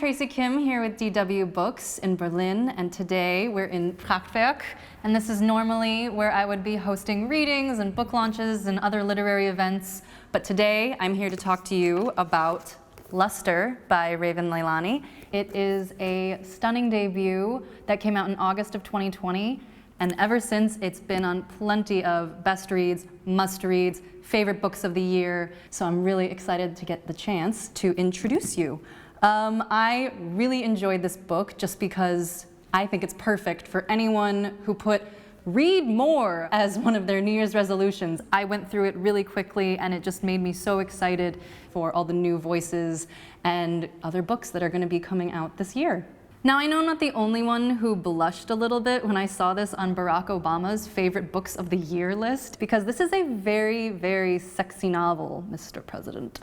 Tracy Kim here with DW Books in Berlin, and today we're in Prachtwerk, and this is normally where I would be hosting readings and book launches and other literary events, but today I'm here to talk to you about Luster by Raven Leilani. It is a stunning debut that came out in August of 2020, and ever since it's been on plenty of best reads, must reads, favorite books of the year, so I'm really excited to get the chance to introduce you. I really enjoyed this book just because I think it's perfect for anyone who put read more as one of their New Year's resolutions. I went through it really quickly and it just made me so excited for all the new voices and other books that are going to be coming out this year. Now, I know I'm not the only one who blushed a little bit when I saw this on Barack Obama's favorite books of the year list, because this is a very, very sexy novel, Mr. President.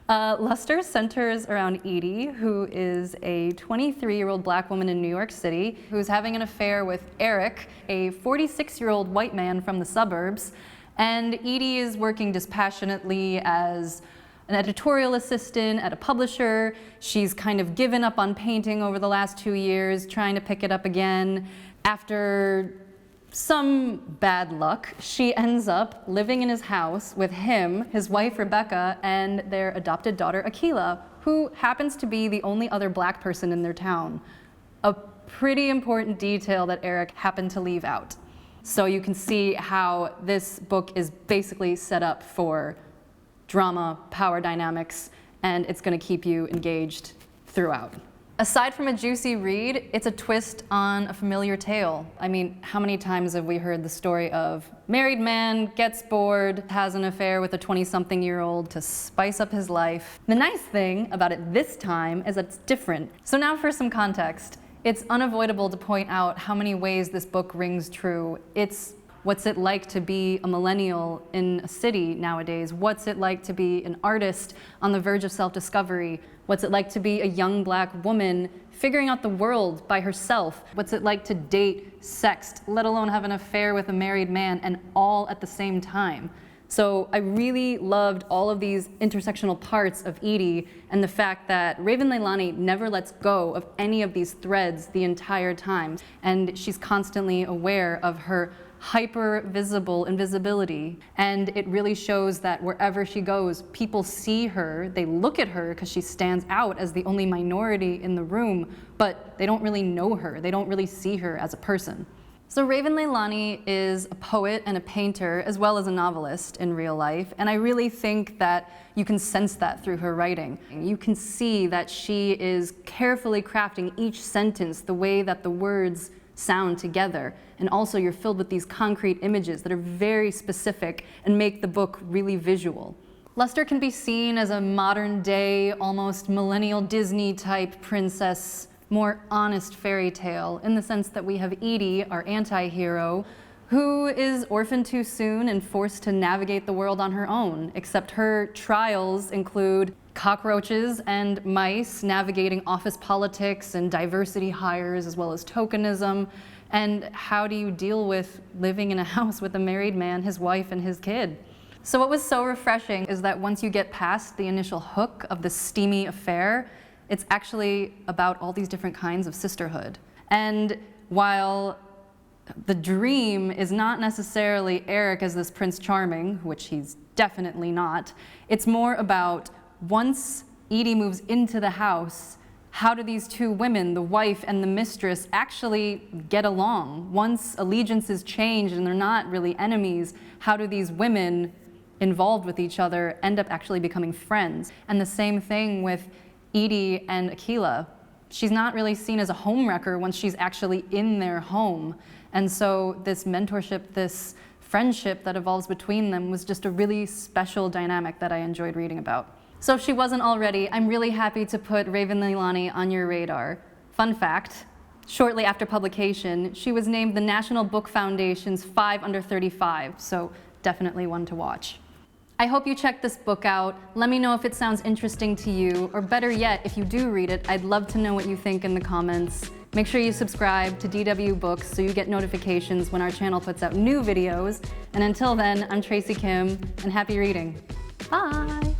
Luster centers around Edie, who is a 23-year-old black woman in New York City who's having an affair with Eric, a 46-year-old white man from the suburbs, and Edie is working dispassionately as an editorial assistant at a publisher. She's kind of given up on painting over the last 2 years, trying to pick it up again. After some bad luck, she ends up living in his house with him, his wife Rebecca, and their adopted daughter Akila, who happens to be the only other black person in their town. A pretty important detail that Eric happened to leave out. So you can see how this book is basically set up for drama, power dynamics, and it's going to keep you engaged throughout. Aside from a juicy read, it's a twist on a familiar tale. I mean, how many times have we heard the story of married man gets bored, has an affair with a 20-something-year-old to spice up his life? The nice thing about it this time is that it's different. So now for some context. It's unavoidable to point out how many ways this book rings true. It's what's it like to be a millennial in a city nowadays? What's it like to be an artist on the verge of self-discovery? What's it like to be a young black woman figuring out the world by herself? What's it like to date, sext, let alone have an affair with a married man, and all at the same time? So I really loved all of these intersectional parts of Edie and the fact that Raven Leilani never lets go of any of these threads the entire time. And she's constantly aware of her hyper-visible invisibility, and it really shows that wherever she goes, people see her, they look at her because she stands out as the only minority in the room, but they don't really know her, they don't really see her as a person. So Raven Leilani is a poet and a painter, as well as a novelist in real life, and I really think that you can sense that through her writing. You can see that she is carefully crafting each sentence the way that the words sound together, and also you're filled with these concrete images that are very specific and make the book really visual. Luster can be seen as a modern day, almost millennial Disney type princess, more honest fairy tale, in the sense that we have Edie, our anti-hero, who is orphaned too soon and forced to navigate the world on her own, except her trials include cockroaches and mice, navigating office politics and diversity hires, as well as tokenism. And how do you deal with living in a house with a married man, his wife, and his kid? So what was so refreshing is that once you get past the initial hook of the steamy affair, it's actually about all these different kinds of sisterhood. And while the dream is not necessarily Eric as this Prince Charming, which he's definitely not, it's more about once Edie moves into the house, how do these two women, the wife and the mistress, actually get along? Once allegiances change and they're not really enemies, how do these women involved with each other end up actually becoming friends? And the same thing with Edie and Akila. She's not really seen as a homewrecker once she's actually in their home. And so this mentorship, this friendship that evolves between them was just a really special dynamic that I enjoyed reading about. So if she wasn't already, I'm really happy to put Raven Leilani on your radar. Fun fact, shortly after publication, she was named the National Book Foundation's 5 Under 35, so definitely one to watch. I hope you check this book out. Let me know if it sounds interesting to you, or better yet, if you do read it, I'd love to know what you think in the comments. Make sure you subscribe to DW Books so you get notifications when our channel puts out new videos. And until then, I'm Tracy Kim, and happy reading. Bye!